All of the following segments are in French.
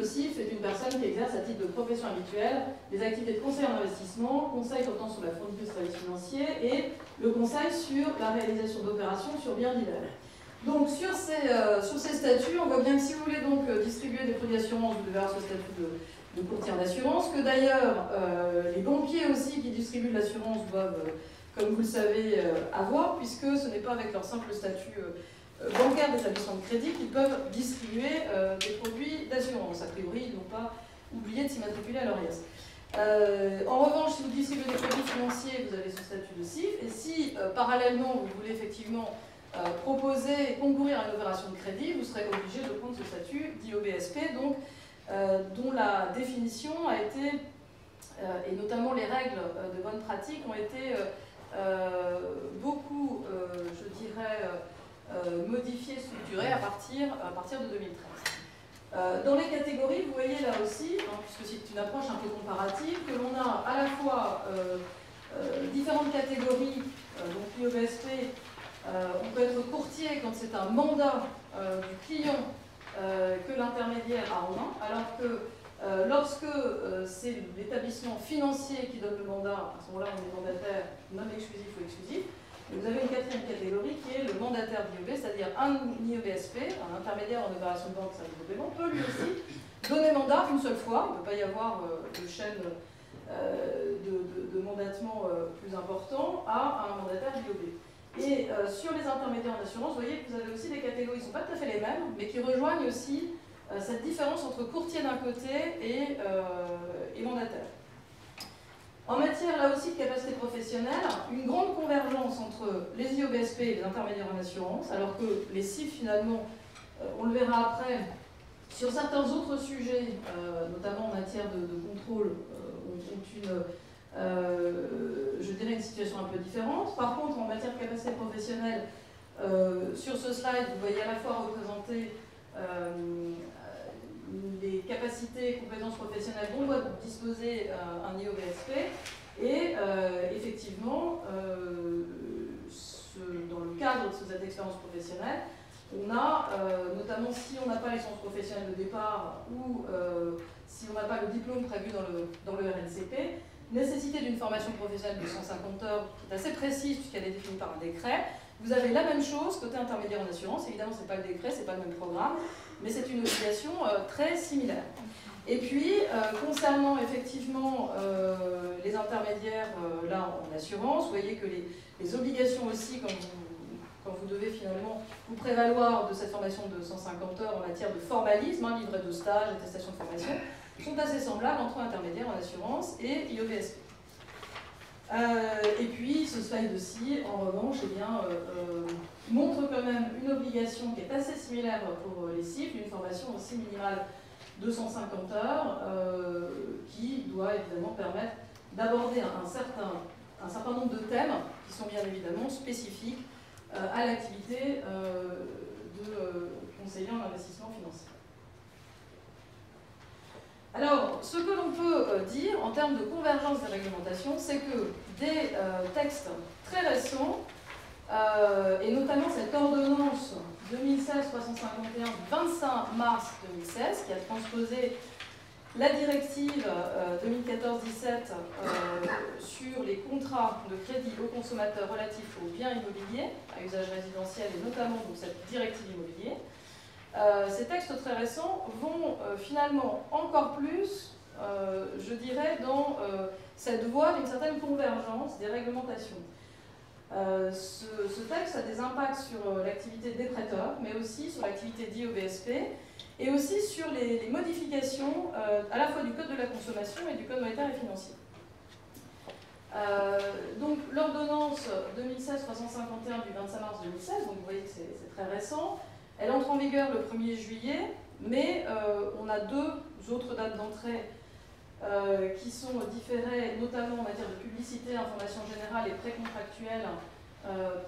le CIF est une personne qui exerce à titre de profession habituelle des activités de conseil en investissement, conseil portant sur la fourniture de services financiers et le conseil sur la réalisation d'opérations sur biens divers. Donc sur ces statuts, on voit bien que si vous voulez donc distribuer des produits d'assurance, vous devez avoir ce statut de courtier en assurance, que d'ailleurs les banquiers aussi qui distribuent de l'assurance doivent, comme vous le savez, avoir, puisque ce n'est pas avec leur simple statut bancaire d'établissement de crédit qu'ils peuvent distribuer des produits d'assurance. A priori, ils n'ont pas oublié de s'immatriculer à l'ORIAS. En revanche, si vous distribuez des produits financiers, vous avez ce statut de CIF, et si parallèlement vous voulez effectivement proposer et concourir à une opération de crédit, vous serez obligé de prendre ce statut d'IOBSP, donc dont la définition a été, et notamment les règles de bonne pratique, ont été beaucoup, je dirais, modifiées, structurées à partir de 2013. Dans les catégories, vous voyez là aussi, hein, puisque c'est une approche un peu comparative, que l'on a à la fois différentes catégories, donc l'IOBSP, on peut être courtier quand c'est un mandat du client que l'intermédiaire a en main, alors que lorsque c'est l'établissement financier qui donne le mandat, à ce moment-là on est mandataire non exclusif ou exclusif. Et vous avez une quatrième catégorie qui est le mandataire d'IOB, c'est-à-dire un IOBSP, un intermédiaire en opération de banque service de paiement, peut lui aussi donner mandat une seule fois. Il ne peut pas y avoir de chaîne de mandatement plus important à un mandataire d'IOB. Et sur les intermédiaires en assurance, vous voyez que vous avez aussi des catégories qui ne sont pas tout à fait les mêmes, mais qui rejoignent aussi cette différence entre courtier d'un côté et mandataire. En matière, là aussi, de capacité professionnelle, une grande convergence entre les IOBSP et les intermédiaires en assurance, alors que les CIF, finalement, on le verra après, sur certains autres sujets, notamment en matière de contrôle, ont une... je dirais une situation un peu différente. Par contre, en matière de capacité professionnelle, sur ce slide, vous voyez à la fois représenter les capacités et compétences professionnelles dont doit disposer un IOBSP et effectivement, dans le cadre de cette expérience professionnelle, on a, notamment si on n'a pas l'expérience professionnelle de départ ou si on n'a pas le diplôme prévu dans le RNCP, nécessité d'une formation professionnelle de 150 heures qui est assez précise puisqu'elle est définie par un décret. Vous avez la même chose côté intermédiaire en assurance. Évidemment, ce n'est pas le décret, ce n'est pas le même programme, mais c'est une obligation très similaire. Et puis, concernant effectivement les intermédiaires là en assurance, vous voyez que les obligations aussi, quand vous devez finalement vous prévaloir de cette formation de 150 heures en matière de formalisme, hein, livret de stage, attestation de formation, sont assez semblables entre intermédiaires en assurance et IOBSP. Et puis ce slide-ci, en revanche, eh bien, montre quand même une obligation qui est assez similaire pour les CIF, une formation aussi minimale de 150 heures, qui doit évidemment permettre d'aborder un certain nombre de thèmes qui sont bien évidemment spécifiques à l'activité de conseiller en investissement financier. Alors, ce que l'on peut dire en termes de convergence des réglementations, c'est que des textes très récents, et notamment cette ordonnance 2016-351 du 25 mars 2016, qui a transposé la directive 2014-17 sur les contrats de crédit aux consommateurs relatifs aux biens immobiliers à usage résidentiel et notamment donc, cette directive immobilier. Ces textes très récents vont finalement encore plus, je dirais, dans cette voie d'une certaine convergence des réglementations. Ce texte a des impacts sur l'activité des prêteurs, mais aussi sur l'activité d'IOBSP, et aussi sur les modifications à la fois du Code de la consommation et du Code monétaire et financier. Donc l'ordonnance 2016-351 du 25 mars 2016, donc vous voyez que c'est très récent, elle entre en vigueur le 1er juillet, mais on a deux autres dates d'entrée qui sont différées, notamment en matière de publicité, information générale et précontractuelle,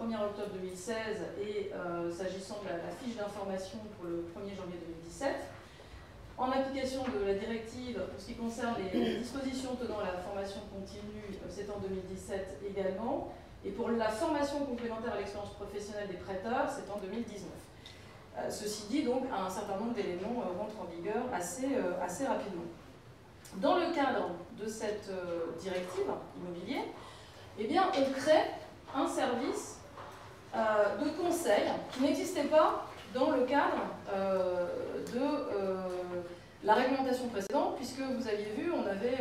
1er octobre 2016 et s'agissant de la fiche d'information pour le 1er janvier 2017. En application de la directive, pour ce qui concerne les dispositions tenant à la formation continue, c'est en 2017 également. Et pour la formation complémentaire à l'expérience professionnelle des prêteurs, c'est en 2019. Ceci dit, donc, un certain nombre d'éléments rentrent en vigueur assez rapidement. Dans le cadre de cette directive immobilier, eh bien, on crée un service de conseil qui n'existait pas dans le cadre de la réglementation précédente, puisque vous aviez vu, on avait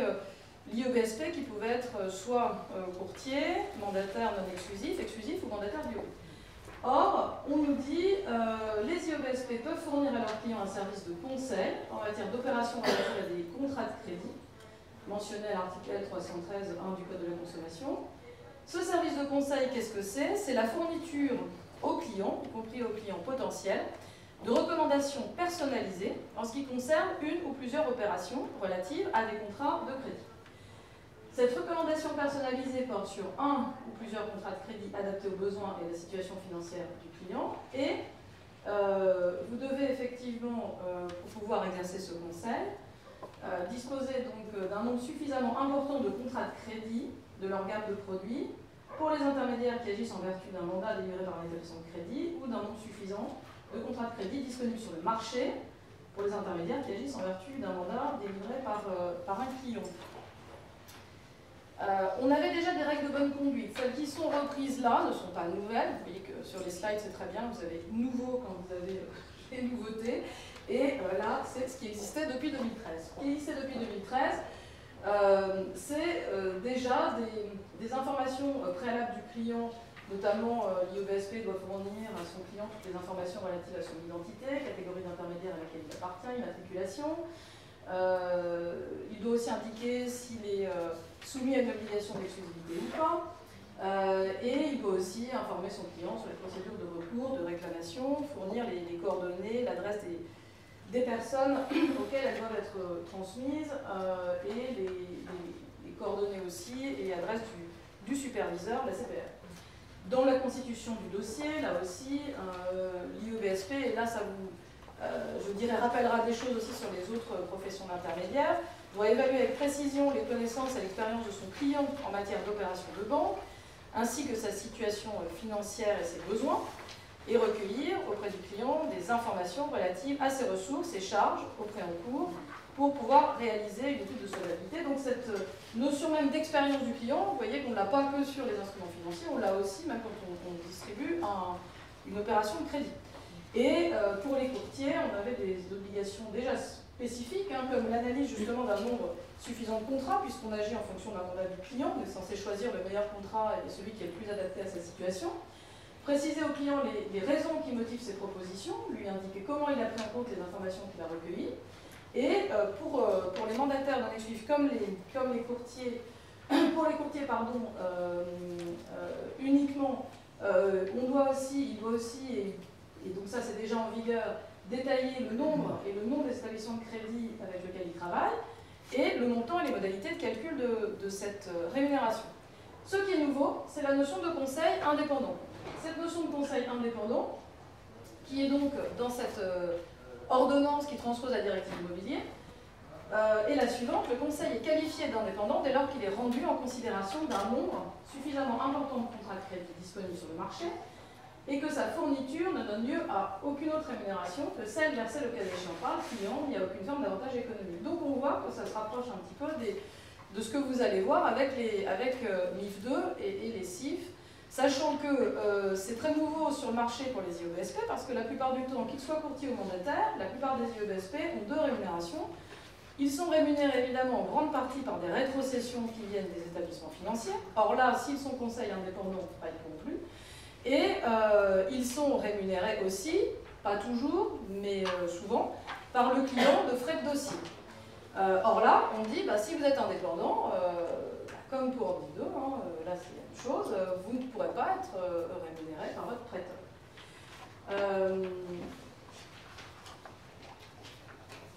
l'IEBSP qui pouvait être soit courtier, mandataire non exclusif, exclusif ou mandataire bio. Or, on nous dit les IEBSP peuvent fournir à leurs clients un service de conseil en matière d'opérations relatives à des contrats de crédit, mentionné à l'article L 313.1 du Code de la consommation. Ce service de conseil, qu'est-ce que c'est? C'est la fourniture aux clients, y compris aux clients potentiels, de recommandations personnalisées en ce qui concerne une ou plusieurs opérations relatives à des contrats de crédit. Cette recommandation personnalisée porte sur un ou plusieurs contrats de crédit adaptés aux besoins et à la situation financière du client et vous devez effectivement, pour pouvoir exercer ce conseil, disposer donc d'un nombre suffisamment important de contrats de crédit de leur gamme de produits pour les intermédiaires qui agissent en vertu d'un mandat délivré par un établissement de crédit ou d'un nombre suffisant de contrats de crédit disponibles sur le marché pour les intermédiaires qui agissent en vertu d'un mandat délivré par un client. On avait déjà des règles de bonne conduite. Celles qui sont reprises là ne sont pas nouvelles. Vous voyez que sur les slides, c'est très bien. Vous avez nouveau quand vous avez les nouveautés. Et là, c'est ce qui existait depuis 2013. Ce qui existait depuis 2013, c'est déjà des informations préalables du client, notamment l'IEBSP doit fournir à son client toutes les informations relatives à son identité, catégorie d'intermédiaire à laquelle il appartient, immatriculation. Il doit aussi indiquer s'il est soumis à une obligation d'exclusivité ou pas. Et il peut aussi informer son client sur les procédures de recours, de réclamation, fournir les coordonnées, l'adresse des personnes auxquelles elles doivent être transmises et les coordonnées aussi et l'adresse du superviseur, de la CPR. Dans la constitution du dossier, là aussi, l'IEBSP, et là ça vous, je dirais, rappellera des choses aussi sur les autres professions d'intermédiaires, doit évaluer avec précision les connaissances et l'expérience de son client en matière d'opération de banque, ainsi que sa situation financière et ses besoins, et recueillir auprès du client des informations relatives à ses ressources et charges au prêt en cours pour pouvoir réaliser une étude de solvabilité. Donc cette notion même d'expérience du client, vous voyez qu'on ne l'a pas que sur les instruments financiers, on l'a aussi même quand on distribue une opération de crédit. Et pour les courtiers, on avait des obligations déjà spécifiques, comme l'analyse justement d'un nombre suffisant de contrats, puisqu'on agit en fonction d'un mandat du client, on est censé choisir le meilleur contrat et celui qui est le plus adapté à sa situation. Préciser au client les raisons qui motivent ses propositions, lui indiquer comment il a pris en compte les informations qu'il a recueillies. Et pour les mandataires non exclusifs comme les courtiers, pour les courtiers uniquement, il doit aussi, et donc ça c'est déjà en vigueur, détailler le nombre et le nom des établissements de crédit avec lesquels ils travaillent, et le montant et les modalités de calcul de cette rémunération. Ce qui est nouveau, c'est la notion de conseil indépendant. Cette notion de conseil indépendant, qui est donc dans cette ordonnance qui transpose la directive immobilier, est la suivante: le conseil est qualifié d'indépendant dès lors qu'il est rendu en considération d'un nombre suffisamment important de contrats de crédit disponibles sur le marché et que sa fourniture ne donne lieu à aucune autre rémunération que celle versée le cas échéant par le client. Il n'y a aucune forme d'avantage économique. Donc on voit que ça se rapproche un petit peu de ce que vous allez voir avec MIF 2 et les CIF, sachant que c'est très nouveau sur le marché pour les IEBSP, parce que la plupart du temps, qu'ils soient courtiers ou mandataires, la plupart des IEBSP ont deux rémunérations. Ils sont rémunérés évidemment en grande partie par des rétrocessions qui viennent des établissements financiers. Or là, s'ils sont conseils indépendants, pas ils pourront plus. Et ils sont rémunérés aussi, pas toujours, mais souvent, par le client de frais de dossier. Or là, on dit, si vous êtes indépendant, comme pour MIF 2, là c'est la même chose, vous ne pourrez pas être rémunéré par votre prêteur.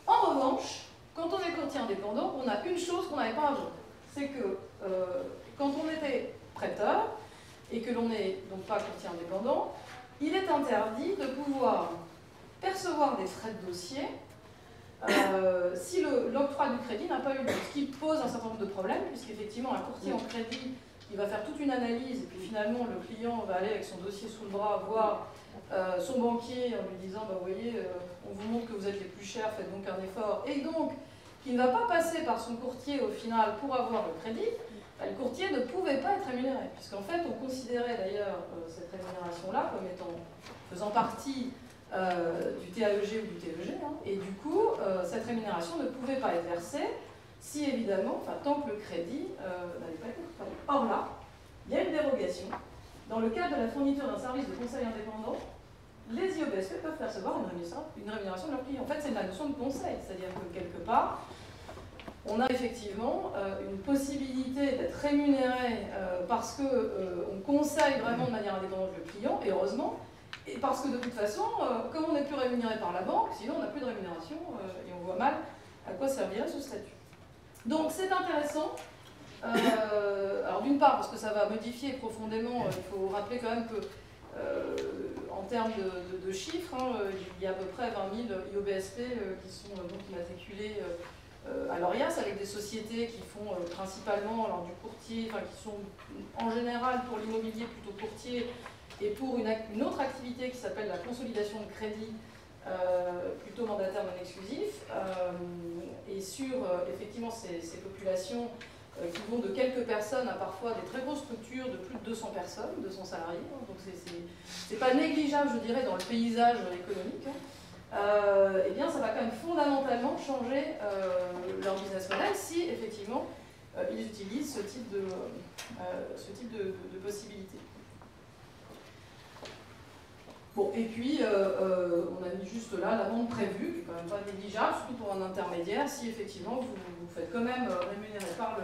En revanche, quand on est courtier indépendant, on a une chose qu'on n'avait pas avant. C'est que quand on était prêteur, et que l'on n'est donc pas courtier indépendant, il est interdit de pouvoir percevoir des frais de dossier si l'octroi du crédit n'a pas eu lieu. Ce qui pose un certain nombre de problèmes, puisqu'effectivement un courtier en crédit qui va faire toute une analyse, et puis finalement le client va aller avec son dossier sous le bras voir son banquier en lui disant bah, vous voyez, on vous montre que vous êtes les plus chers, faites donc un effort, et donc qui ne va pas passer par son courtier au final pour avoir le crédit, bah, le courtier ne pouvait pas être rémunéré, puisqu'en fait on considérait d'ailleurs cette rémunération-là comme étant faisant partie du TAEG ou du TEG, hein, et du coup cette rémunération ne pouvait pas être versée si évidemment, enfin tant que le crédit n'allait pas être octroyé. Or là, il y a une dérogation. Dans le cadre de la fourniture d'un service de conseil indépendant, les IOBSP peuvent percevoir une rémunération de leurs clients. En fait, c'est la notion de conseil, c'est-à-dire que quelque part, on a effectivement une possibilité d'être rémunéré parce qu'on conseille vraiment de manière indépendante le client, et heureusement, et parce que de toute façon, comme on n'est plus rémunéré par la banque, sinon on n'a plus de rémunération et on voit mal à quoi servirait ce statut. Donc c'est intéressant. Alors d'une part parce que ça va modifier profondément, il faut rappeler quand même que en termes de chiffres, hein, il y a à peu près 20 000 IOBSP qui sont donc immatriculés à l'ORIAS avec des sociétés qui font principalement alors, du courtier, enfin qui sont en général pour l'immobilier plutôt courtier et pour une autre activité qui s'appelle la consolidation de crédit plutôt mandataire non exclusif et sur effectivement ces populations qui vont de quelques personnes à parfois des très grosses structures de plus de 200 personnes, 200 salariés, hein, donc c'est pas négligeable je dirais dans le paysage économique, hein. Eh bien ça va quand même fondamentalement changer leur business model si effectivement ils utilisent ce type de possibilités. Bon, et puis, on a mis juste là l'amende prévue, qui est quand même pas négligeable, surtout pour un intermédiaire, si effectivement vous faites quand même rémunérer par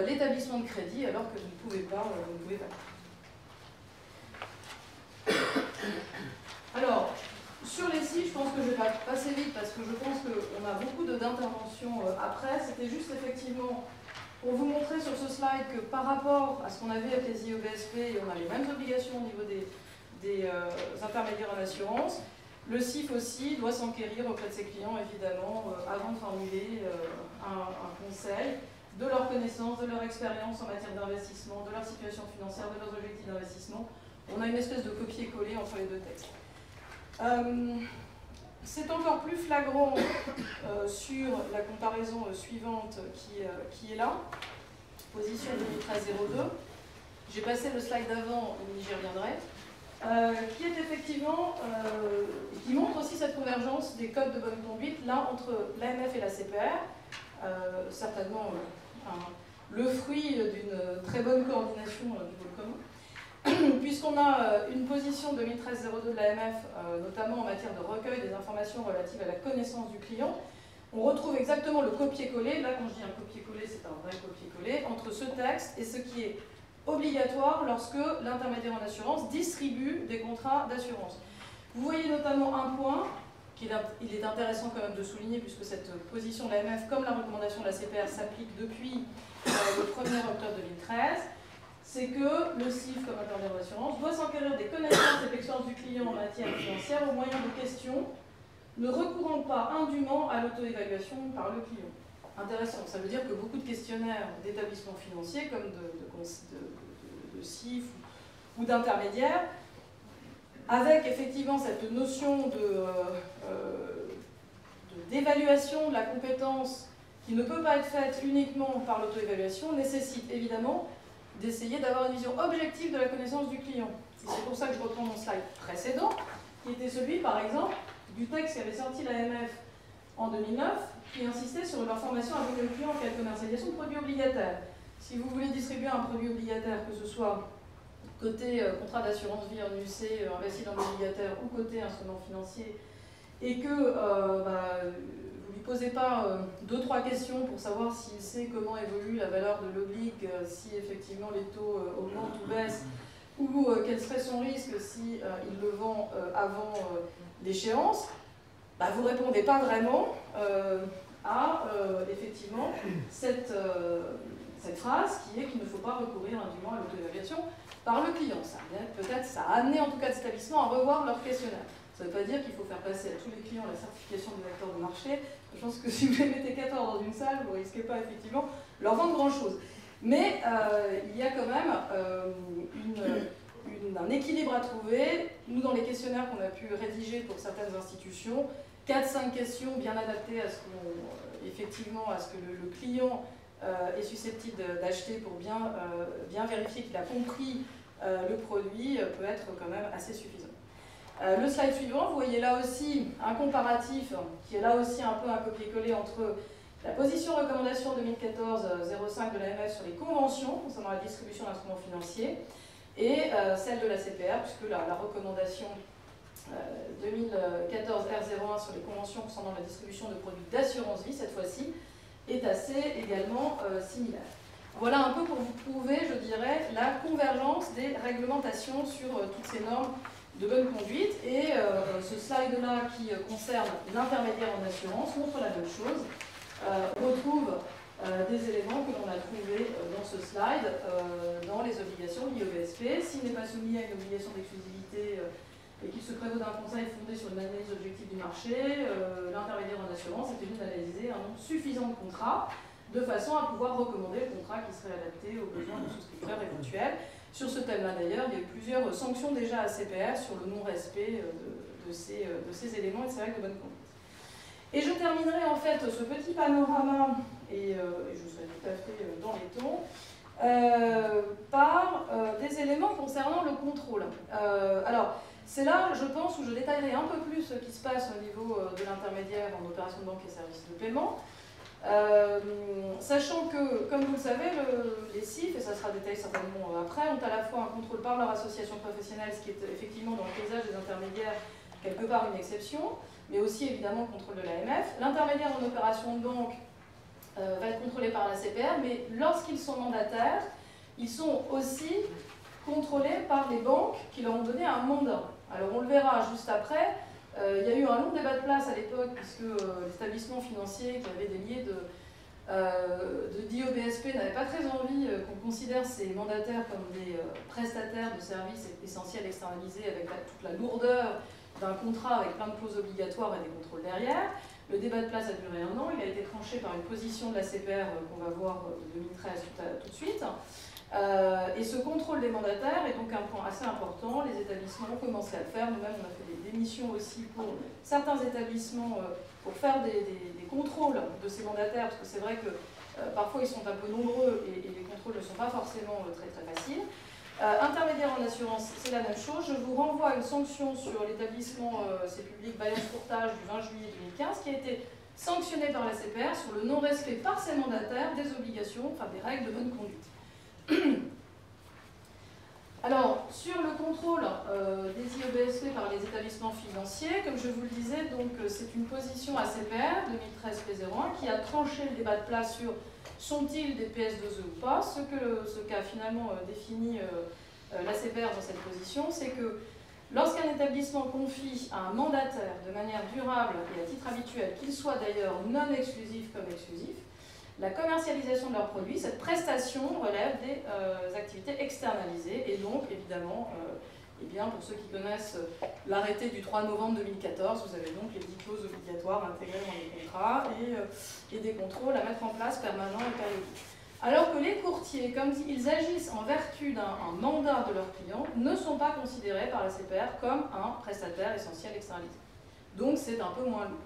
l'établissement de crédit, alors que vous ne pouvez pas. Alors, sur les sites, je pense que je vais passer vite, parce que je pense qu'on a beaucoup d'interventions après. C'était juste effectivement pour vous montrer sur ce slide que par rapport à ce qu'on avait avec les IOBSP, on a les mêmes obligations au niveau des intermédiaires en assurance. Le CIF aussi doit s'enquérir auprès de ses clients, évidemment, avant de formuler un conseil de leur connaissance, de leur expérience en matière d'investissement, de leur situation financière, de leurs objectifs d'investissement. On a une espèce de copier-coller entre les deux textes. C'est encore plus flagrant sur la comparaison suivante qui est là, position 2013-02. J'ai passé le slide d'avant, j'y reviendrai, qui est effectivement, qui montre aussi cette convergence des codes de bonne conduite, là, entre l'AMF et la CPR, certainement le fruit d'une très bonne coordination du pôle commun. Puisqu'on a une position 2013-02 de l'AMF, notamment en matière de recueil des informations relatives à la connaissance du client, on retrouve exactement le copier-coller, là quand je dis un copier-coller, c'est un vrai copier-coller, entre ce texte et ce qui est obligatoire lorsque l'intermédiaire en assurance distribue des contrats d'assurance. Vous voyez notamment un point qu'il est intéressant quand même de souligner, puisque cette position de l'AMF, comme la recommandation de la CPR, s'applique depuis le 1er octobre 2013, c'est que le CIF, comme intermédiaire d'assurance, doit s'enquérir des connaissances et de l'expérience du client en matière financière au moyen de questions ne recourant pas indûment à l'auto-évaluation par le client. Intéressant, ça veut dire que beaucoup de questionnaires d'établissements financiers, comme de CIF ou d'intermédiaires, avec effectivement cette notion d'évaluation de la compétence qui ne peut pas être faite uniquement par l'auto-évaluation, nécessite évidemment d'essayer d'avoir une vision objective de la connaissance du client. C'est pour ça que je reprends mon slide précédent, qui était celui, par exemple, du texte qu'avait sorti l'AMF en 2009, qui insistait sur l'information avec le client en cas de commercialisation de produits obligataires. Si vous voulez distribuer un produit obligataire, que ce soit côté contrat d'assurance vie en UC, investi dans l'obligataire, ou côté instrument financier, et que vous ne lui posez pas 2-3 questions pour savoir s'il sait comment évolue la valeur de l'oblig, si effectivement les taux augmentent ou baissent, ou quel serait son risque si il le vend avant l'échéance, vous ne répondez pas vraiment à effectivement cette phrase qui est qu'il ne faut pas recourir indûment à l'auto-évaluation par le client. Peut-être ça a amené en tout cas des établissements à revoir leur questionnaire. Ça ne veut pas dire qu'il faut faire passer à tous les clients la certification des acteurs de marché. Je pense que si vous les mettez 14 dans une salle, vous ne risquez pas effectivement leur vendre grand-chose. Mais il y a quand même un équilibre à trouver. Nous, dans les questionnaires qu'on a pu rédiger pour certaines institutions, 4-5 questions bien adaptées à ce que le client est susceptible d'acheter pour bien vérifier qu'il a compris le produit peut être quand même assez suffisant. Le slide suivant, vous voyez là aussi un comparatif qui est là aussi un peu un copier-coller entre la position recommandation 2014-05 de l'AMF sur les conventions concernant la distribution d'instruments financiers et celle de la CPR, puisque la recommandation 2014 R01 sur les conventions concernant la distribution de produits d'assurance vie, cette fois-ci, est assez également similaire. Voilà un peu pour vous prouver, je dirais, la convergence des réglementations sur toutes ces normes de bonne conduite. Et ce slide-là qui concerne l'intermédiaire en assurance montre la même chose. On retrouve des éléments que l'on a trouvés dans ce slide dans les obligations liées au BSP. S'il n'est pas soumis à une obligation d'exclusivité et qu'il se prévaut d'un conseil fondé sur une analyse objective du marché, l'intermédiaire en assurance est tenu d'analyser un nombre suffisant de contrats de façon à pouvoir recommander le contrat qui serait adapté aux besoins du souscripteur éventuel. Sur ce thème-là d'ailleurs, il y a eu plusieurs sanctions déjà à CPR sur le non-respect de ces éléments et de ces règles de bonne conduite. Et je terminerai en fait ce petit panorama, et je serai tout à fait dans les tons, par des éléments concernant le contrôle. Alors, c'est là, je pense, où je détaillerai un peu plus ce qui se passe au niveau de l'intermédiaire en opération de banque et services de paiement. Sachant que, comme vous le savez, les CIF, et ça sera détaillé certainement après, ont à la fois un contrôle par leur association professionnelle, ce qui est effectivement dans le paysage des intermédiaires quelque part une exception, mais aussi évidemment le contrôle de l'AMF. L'intermédiaire en opération de banque va être contrôlé par la CPR, mais lorsqu'ils sont mandataires, ils sont aussi contrôlés par les banques qui leur ont donné un mandat. Alors on le verra juste après. Il y a eu un long débat de place à l'époque, puisque les établissements financiers qui avaient des liés de DIO-BSP n'avaient pas très envie qu'on considère ces mandataires comme des prestataires de services essentiels externalisés avec toute la lourdeur d'un contrat avec plein de clauses obligatoires et des contrôles derrière. Le débat de place a duré 1 an, il a été tranché par une position de la CPR qu'on va voir de 2013 tout de suite. Et ce contrôle des mandataires est donc un point assez important. Les établissements ont commencé à le faire. Nous-mêmes, on a fait des missions aussi pour certains établissements pour faire des contrôles de ces mandataires, parce que c'est vrai que parfois ils sont un peu nombreux et les contrôles ne sont pas forcément très faciles. Intermédiaire en assurance, c'est la même chose. Je vous renvoie à une sanction sur l'établissement C'est Public Bayonne Courtage du 20 juillet 2015 qui a été sanctionné par la CPR sur le non-respect par ses mandataires des obligations, enfin des règles de bonne conduite. Alors, sur le contrôle des IOBSP par les établissements financiers, comme je vous le disais, c'est une position ACPR 2013-P01 qui a tranché le débat de place sur sont-ils des PS2E ou pas. Ce qu'a finalement défini l'ACPR dans cette position, c'est que lorsqu'un établissement confie à un mandataire de manière durable et à titre habituel, qu'il soit d'ailleurs non exclusif comme exclusif, la commercialisation de leurs produits, cette prestation relève des activités externalisées et donc évidemment, pour ceux qui connaissent l'arrêté du 3 novembre 2014, vous avez donc les 10 clauses obligatoires intégrées dans les contrats et des contrôles à mettre en place permanents et périodiques. Alors que les courtiers, comme ils agissent en vertu d'un mandat de leurs clients, ne sont pas considérés par la CPR comme un prestataire essentiel externalisé. Donc c'est un peu moins lourd.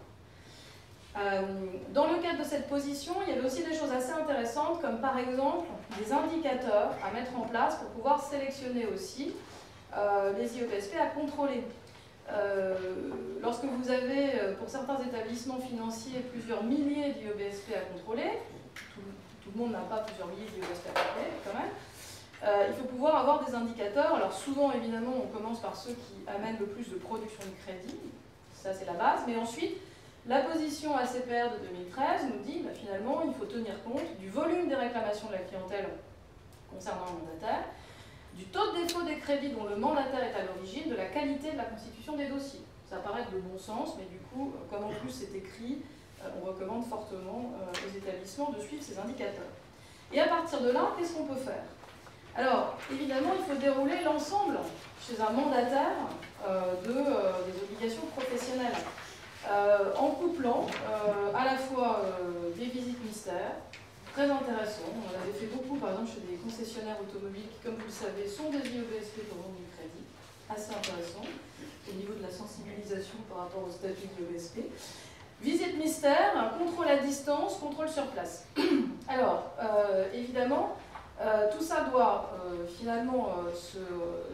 Dans le cadre de cette position, il y avait aussi des choses assez intéressantes, comme par exemple des indicateurs à mettre en place pour pouvoir sélectionner aussi les IOBSP à contrôler. Lorsque vous avez, pour certains établissements financiers, plusieurs milliers d'IOBSP à contrôler, tout le monde n'a pas plusieurs milliers d'IOBSP à contrôler quand même, il faut pouvoir avoir des indicateurs. Alors souvent, évidemment, on commence par ceux qui amènent le plus de production de crédit, ça c'est la base, mais ensuite, la position ACPR de 2013 nous dit finalement il faut tenir compte du volume des réclamations de la clientèle concernant un mandataire, du taux de défaut des crédits dont le mandataire est à l'origine, de la qualité de la constitution des dossiers. Ça paraît de bon sens, mais du coup, comme en plus c'est écrit, on recommande fortement aux établissements de suivre ces indicateurs. Et à partir de là, qu'est-ce qu'on peut faire? Alors, évidemment, il faut dérouler l'ensemble chez un mandataire des obligations professionnelles. En couplant à la fois des visites mystères, très intéressant. On en avait fait beaucoup, par exemple, chez des concessionnaires automobiles qui, comme vous le savez, sont des IOBSP pour vendre du crédit. Assez intéressant au niveau de la sensibilisation par rapport au statut d'IOBSP. Visite mystère, contrôle à distance, contrôle sur place. Alors, évidemment, tout ça doit finalement,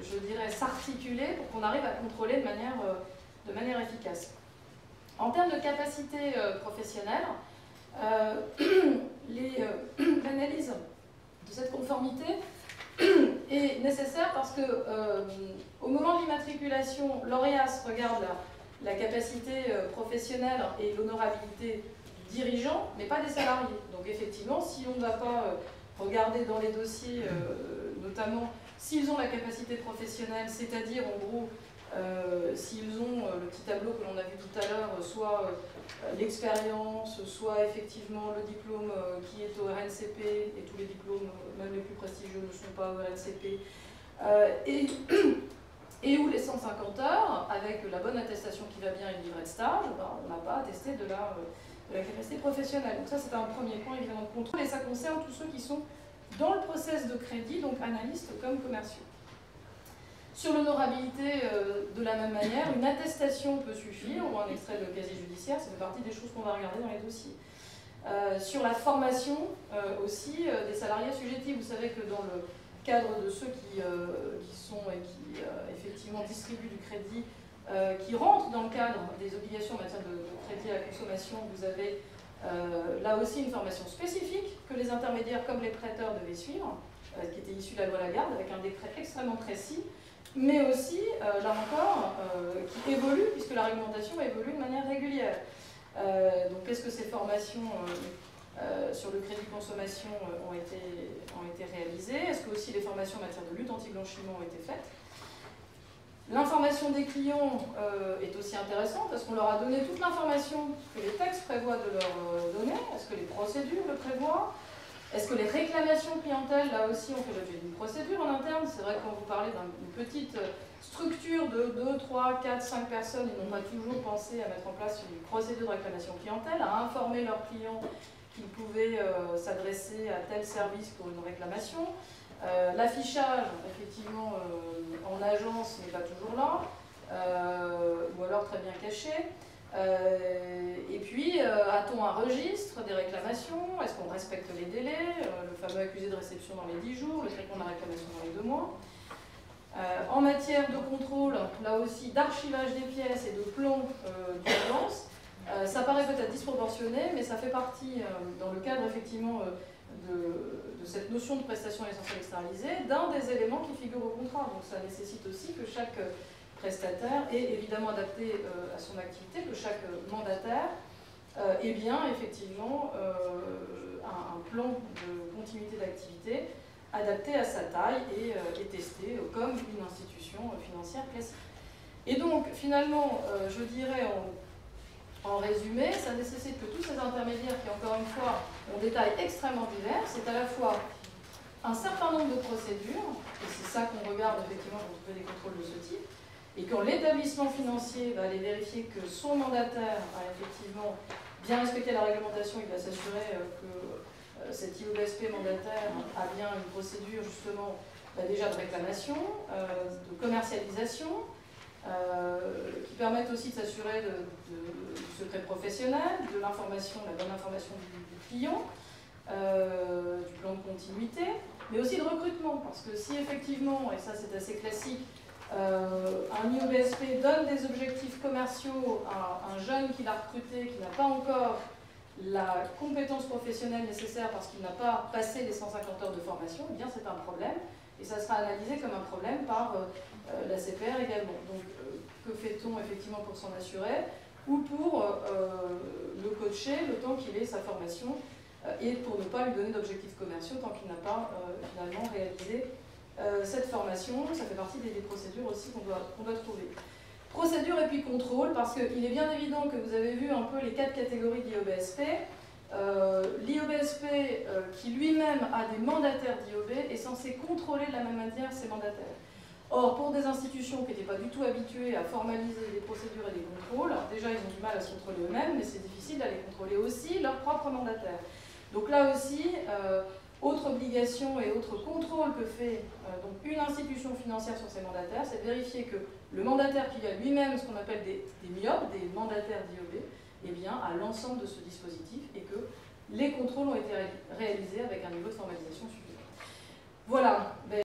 je dirais, s'articuler pour qu'on arrive à contrôler de manière efficace. En termes de capacité professionnelle, l'analyse de cette conformité est nécessaire parce que au moment de l'immatriculation, l'OREAS regarde la capacité professionnelle et l'honorabilité du dirigeant, mais pas des salariés. Donc effectivement, si on ne va pas regarder dans les dossiers, notamment s'ils ont la capacité professionnelle, c'est-à-dire en gros s'ils ont le petit tableau que l'on a vu tout à l'heure, soit l'expérience, soit effectivement le diplôme qui est au RNCP, et tous les diplômes, même les plus prestigieux, ne sont pas au RNCP, et où les 150 heures, avec la bonne attestation qui va bien et le livret de stage, ben, on n'a pas attesté de la capacité professionnelle. Donc ça, c'est un premier point évidemment de contrôle, et ça concerne tous ceux qui sont dans le process de crédit, donc analystes comme commerciaux. Sur l'honorabilité, de la même manière, une attestation peut suffire, ou un extrait de casier judiciaire, ça fait partie des choses qu'on va regarder dans les dossiers. Sur la formation aussi des salariés assujettis, vous savez que dans le cadre de ceux qui sont et qui effectivement distribuent du crédit, qui rentrent dans le cadre des obligations en matière de crédit à la consommation, vous avez là aussi une formation spécifique que les intermédiaires comme les prêteurs devaient suivre, qui était issue de la loi Lagarde, avec un décret extrêmement précis, mais aussi, là encore, qui évolue, puisque la réglementation évolue de manière régulière. Donc, est-ce que ces formations sur le crédit consommation ont été réalisées? Est-ce que aussi les formations en matière de lutte anti-blanchiment ont été faites? L'information des clients est aussi intéressante parce qu'on leur a donné toute l'information que les textes prévoient de leur donner. Est-ce que les procédures le prévoient? Est-ce que les réclamations clientèle, là aussi, ont fait l'objet d'une procédure en interne? C'est vrai que quand vous parlez d'une petite structure de 2, 3, 4, 5 personnes, ils n'ont pas toujours pensé à mettre en place une procédure de réclamation clientèle, à informer leurs clients qu'ils pouvaient s'adresser à tel service pour une réclamation. L'affichage, effectivement, en agence n'est pas toujours là, ou alors très bien caché. Et puis, a-t-on un registre des réclamations? Est-ce qu'on respecte les délais? Le fameux accusé de réception dans les 10 jours, le traitement de la réclamation dans les 2 mois. En matière de contrôle, là aussi, d'archivage des pièces et de plan d'urgence, ça paraît peut-être disproportionné, mais ça fait partie, dans le cadre effectivement de cette notion de prestation essentielle externalisée, d'un des éléments qui figurent au contrat. Donc ça nécessite aussi que chaque prestataire est évidemment adapté à son activité, que chaque mandataire ait bien effectivement un plan de continuité d'activité adapté à sa taille et testé comme une institution financière classique. Et donc finalement, je dirais en résumé, ça nécessite que tous ces intermédiaires qui, encore une fois, ont des tailles extrêmement diverses, c'est à la fois un certain nombre de procédures, et c'est ça qu'on regarde effectivement pour trouver des contrôles de ce type, et quand l'établissement financier va aller vérifier que son mandataire a effectivement bien respecté la réglementation, il va s'assurer que cet IOBSP mandataire a bien une procédure justement déjà de réclamation, de commercialisation, qui permettent aussi de s'assurer du secret professionnel, de l'information, la bonne information du client, du plan de continuité, mais aussi de recrutement, parce que si effectivement, et ça c'est assez classique, un IOBSP donne des objectifs commerciaux à un jeune qu'il a recruté, qui n'a pas encore la compétence professionnelle nécessaire parce qu'il n'a pas passé les 150 heures de formation, eh bien c'est un problème, et ça sera analysé comme un problème par la CPR également. Donc que fait-on effectivement pour s'en assurer, ou pour le coacher le temps qu'il ait sa formation, et pour ne pas lui donner d'objectifs commerciaux tant qu'il n'a pas finalement réalisé cette formation. Ça fait partie des procédures aussi qu'on doit trouver. Procédure et puis contrôle, parce qu'il est bien évident que vous avez vu un peu les 4 catégories d'IOBSP. L'IOBSP qui lui-même a des mandataires d'IOB est censé contrôler de la même manière ses mandataires. Or, pour des institutions qui n'étaient pas du tout habituées à formaliser des procédures et des contrôles, déjà ils ont du mal à se contrôler eux-mêmes, mais c'est difficile d'aller contrôler aussi leurs propres mandataires. Donc là aussi, autre obligation et autre contrôle que fait donc une institution financière sur ses mandataires, c'est de vérifier que le mandataire qui a lui-même ce qu'on appelle des MIOB, des mandataires d'IOB, eh bien, a l'ensemble de ce dispositif et que les contrôles ont été réalisés avec un niveau de formalisation suffisant. Voilà, ben,